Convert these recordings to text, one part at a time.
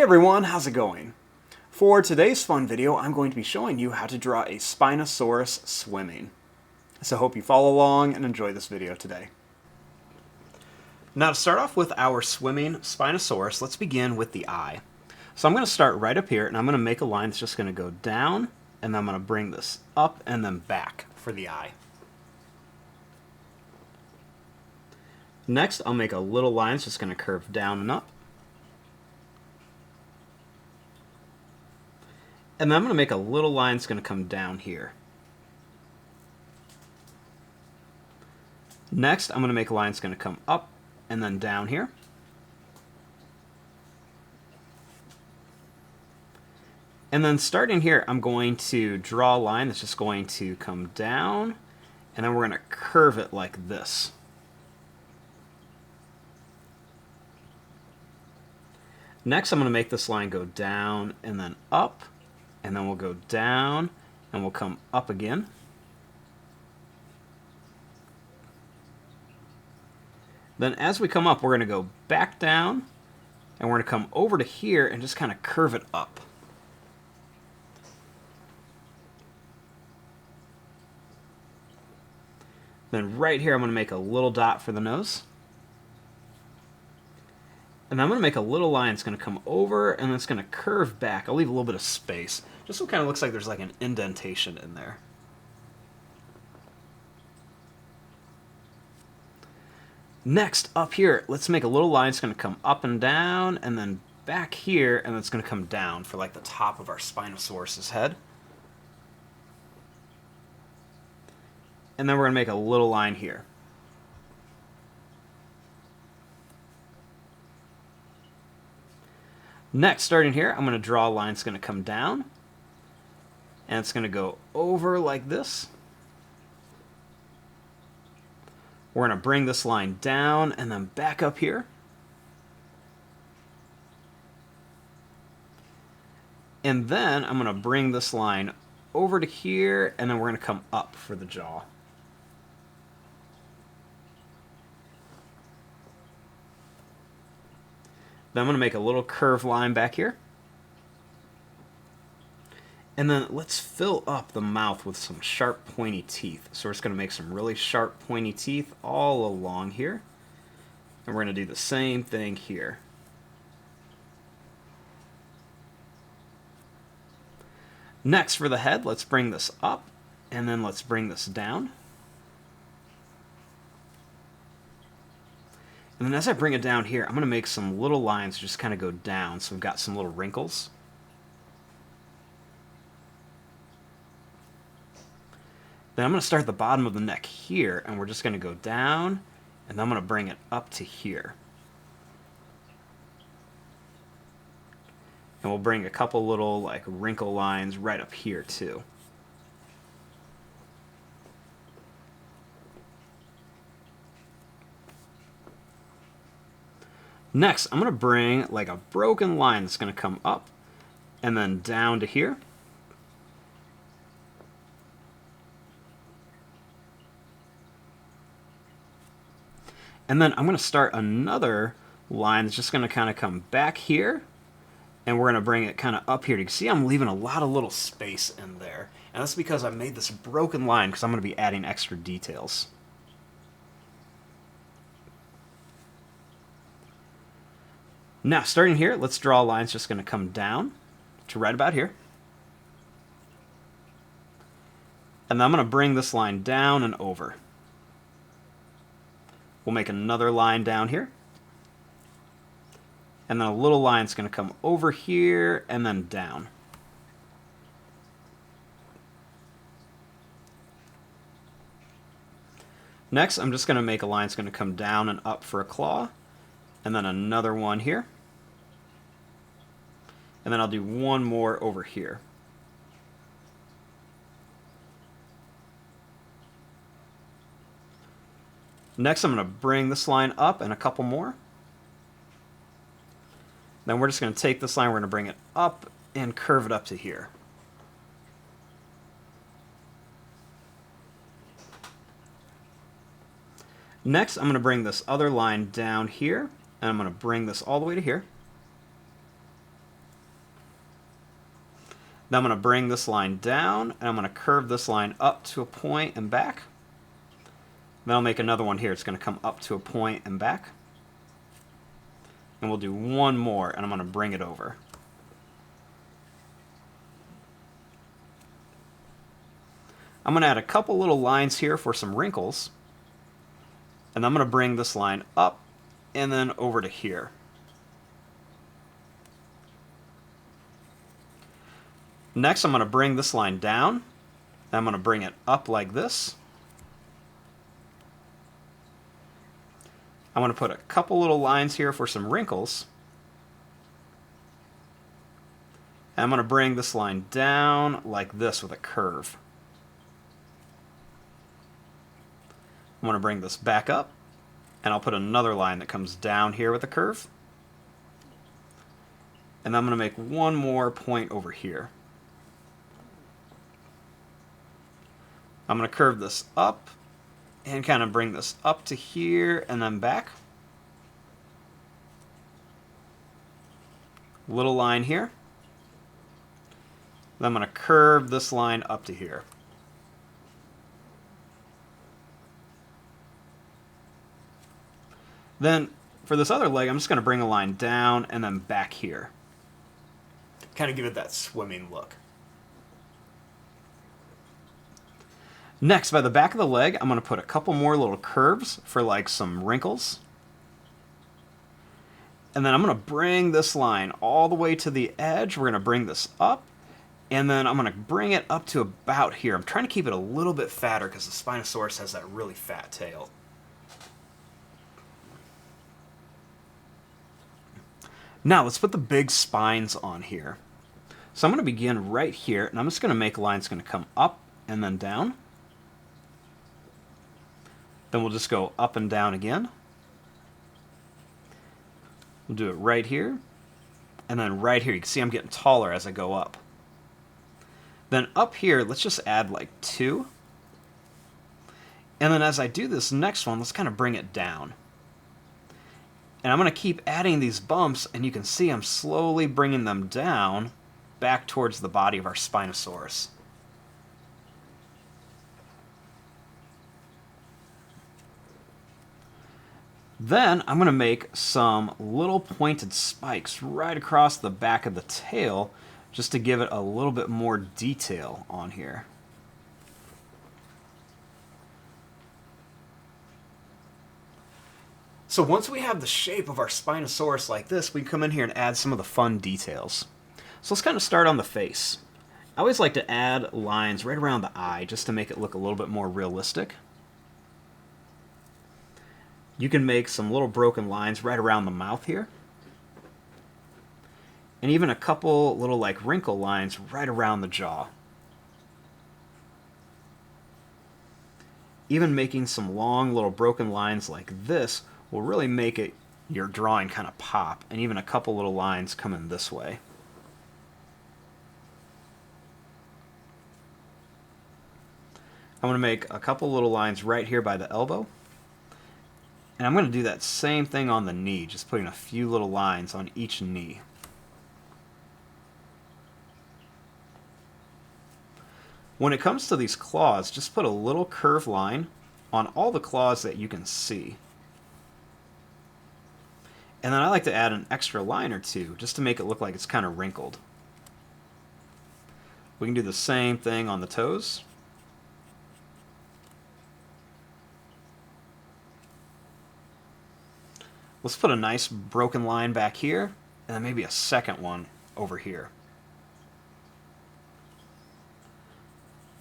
everyone, how's it going? For today's fun video, I'm going to be showing you how to draw a Spinosaurus swimming. So hope you follow along and enjoy this video today. Now to start off with our swimming Spinosaurus, let's begin with the eye. So I'm going to start right up here and I'm going to make a line that's just going to go down and then I'm going to bring this up and then back for the eye. Next, I'll make a little line that's just going to curve down and up. And then I'm going to make a little line that's going to come down here. Next, I'm going to make a line that's going to come up and then down here. And then starting here, I'm going to draw a line that's just going to come down, and then we're going to curve it like this. Next, I'm going to make this line go down and then up, and then we'll go down and we'll come up again. Then as we come up, we're going to go back down and we're going to come over to here and just kind of curve it up. Then right here, I'm going to make a little dot for the nose. And I'm going to make a little line that's going to come over and it's going to curve back. I'll leave a little bit of space, just so it kind of looks like there's like an indentation in there. Next, up here, let's make a little line that's going to come up and down, and then back here, and it's going to come down for like the top of our Spinosaurus's head. And then we're going to make a little line here. Next, starting here, I'm going to draw a line that's going to come down, and it's going to go over like this. We're going to bring this line down and then back up here. And then I'm going to bring this line over to here, and then we're going to come up for the jaw. Then I'm going to make a little curved line back here. And then let's fill up the mouth with some sharp, pointy teeth. So we're just going to make some really sharp, pointy teeth all along here. And we're going to do the same thing here. Next, for the head, let's bring this up, and then let's bring this down. And then as I bring it down here, I'm going to make some little lines just kind of go down, so we've got some little wrinkles. Then I'm going to start at the bottom of the neck here, and we're just going to go down, and then I'm going to bring it up to here. And we'll bring a couple little like wrinkle lines right up here too. Next, I'm going to bring like a broken line that's going to come up and then down to here. And then I'm going to start another line that's just going to kind of come back here, and we're going to bring it kind of up here. You can see I'm leaving a lot of little space in there, and that's because I made this broken line because I'm going to be adding extra details. Now, starting here, let's draw a line that's just going to come down to right about here. And then I'm going to bring this line down and over. We'll make another line down here. And then a little line that's going to come over here and then down. Next, I'm just going to make a line that's going to come down and up for a claw. And then another one here. And then I'll do one more over here. Next, I'm going to bring this line up and a couple more. Then we're just going to take this line, we're going to bring it up and curve it up to here. Next, I'm going to bring this other line down here, and I'm going to bring this all the way to here. Then I'm going to bring this line down, and I'm going to curve this line up to a point and back. Then I'll make another one here. It's going to come up to a point and back. And we'll do one more, and I'm going to bring it over. I'm going to add a couple little lines here for some wrinkles. And I'm going to bring this line up and then over to here. Next, I'm going to bring this line down. Then I'm going to bring it up like this. I'm going to put a couple little lines here for some wrinkles. And I'm going to bring this line down like this with a curve. I'm going to bring this back up, and I'll put another line that comes down here with a curve. And I'm going to make one more point over here. I'm going to curve this up and kind of bring this up to here and then back. Little line here. Then I'm going to curve this line up to here. Then for this other leg, I'm just going to bring a line down and then back here. Kind of give it that swimming look. Next, by the back of the leg, I'm going to put a couple more little curves for like some wrinkles. And then I'm going to bring this line all the way to the edge. We're going to bring this up. And then I'm going to bring it up to about here. I'm trying to keep it a little bit fatter because the Spinosaurus has that really fat tail. Now let's put the big spines on here. So I'm going to begin right here, and I'm just going to make lines going to come up and then down. Then we'll just go up and down again. We'll do it right here, and then right here. You can see I'm getting taller as I go up. Then up here, let's just add like 2. And then as I do this next one, let's kind of bring it down. And I'm going to keep adding these bumps, and you can see I'm slowly bringing them down back towards the body of our Spinosaurus. Then I'm going to make some little pointed spikes right across the back of the tail just to give it a little bit more detail on here. So once we have the shape of our Spinosaurus like this, we can come in here and add some of the fun details. So let's kind of start on the face. I always like to add lines right around the eye just to make it look a little bit more realistic. You can make some little broken lines right around the mouth here. And even a couple little like wrinkle lines right around the jaw. Even making some long little broken lines like this will really make it your drawing kind of pop, and even a couple little lines coming this way. I'm going to make a couple little lines right here by the elbow. And I'm going to do that same thing on the knee, just putting a few little lines on each knee. When it comes to these claws, just put a little curved line on all the claws that you can see. And then I like to add an extra line or two just to make it look like it's kind of wrinkled. We can do the same thing on the toes. Let's put a nice broken line back here, and then maybe a second one over here.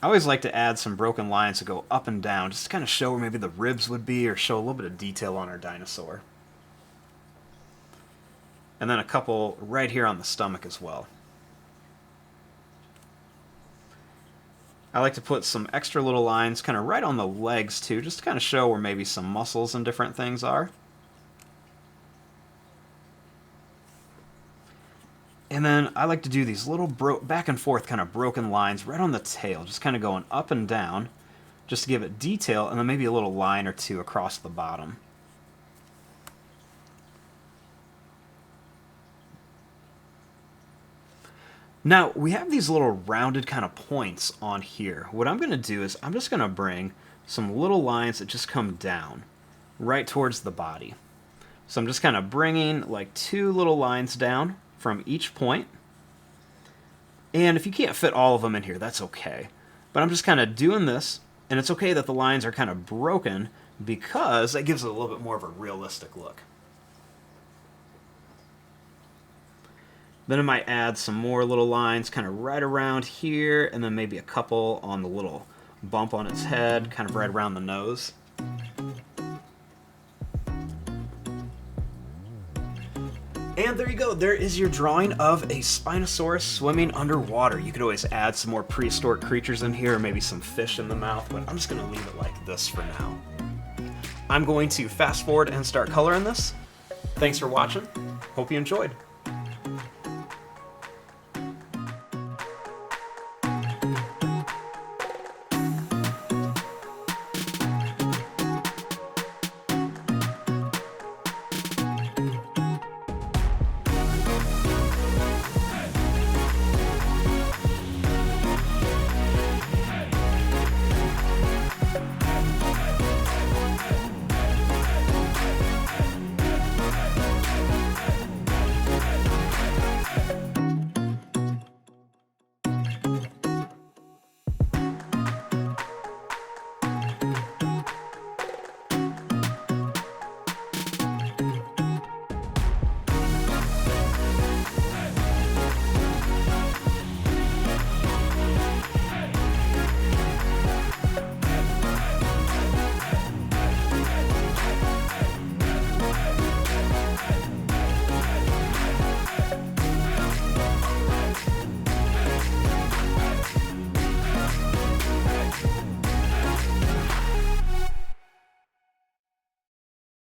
I always like to add some broken lines to go up and down, just to kind of show where maybe the ribs would be, or show a little bit of detail on our dinosaur. And then a couple right here on the stomach as well. I like to put some extra little lines kind of right on the legs too, just to kind of show where maybe some muscles and different things are. And then I like to do these little back and forth kind of broken lines right on the tail, just kind of going up and down, just to give it detail, and then maybe a little line or two across the bottom. Now, we have these little rounded kind of points on here. What I'm going to do is I'm just going to bring some little lines that just come down right towards the body. So I'm just kind of bringing like 2 little lines down from each point. And if you can't fit all of them in here, that's okay. But I'm just kind of doing this, and it's okay that the lines are kind of broken because that gives it a little bit more of a realistic look. Then I might add some more little lines kind of right around here, and then maybe a couple on the little bump on its head, kind of right around the nose. And there you go, there is your drawing of a Spinosaurus swimming underwater. You could always add some more prehistoric creatures in here, or maybe some fish in the mouth, but I'm just going to leave it like this for now. I'm going to fast forward and start coloring this. Thanks for watching. Hope you enjoyed.